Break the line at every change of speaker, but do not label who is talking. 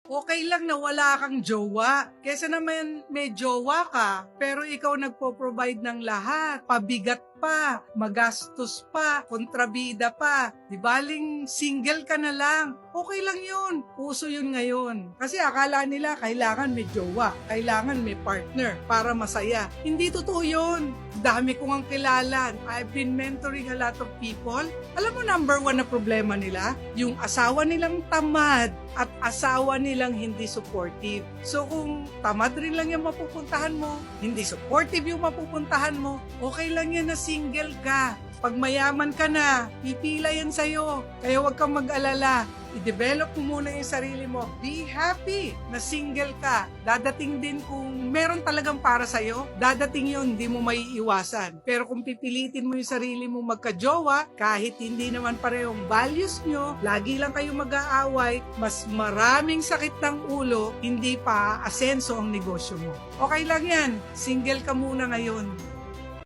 Okay lang na wala kang jowa. Kesa naman may jowa ka, pero ikaw nagpo-provide ng lahat. Pabigat pa, magastos pa, kontrabida pa. Di baling single ka na lang. Okay lang yun. Uso yun ngayon. Kasi akala nila kailangan may jowa, kailangan may partner para masaya. Hindi totoo yun. Dami kong ang kilala. I've been mentoring a lot of people. Alam mo, number one na problema nila? Yung asawa nilang tamad at asawa nilang hindi supportive. So kung tamad rin lang yung mapupuntahan mo, hindi supportive yung mapupuntahan mo, okay lang yan na single ka. Pag mayaman ka na, pipila yan sa'yo. Kaya huwag kang mag-alala. I-develop mo muna yung sarili mo. Be happy na single ka. Dadating din kung meron talagang para sa'yo, dadating yun, hindi mo maiiwasan. Pero kung pipilitin mo yung sarili mo magka-jowa, kahit hindi naman parehong values nyo, lagi lang kayo mag-aaway, mas maraming sakit ng ulo, hindi pa asenso ang negosyo mo. Okay lang yan. Single ka muna ngayon.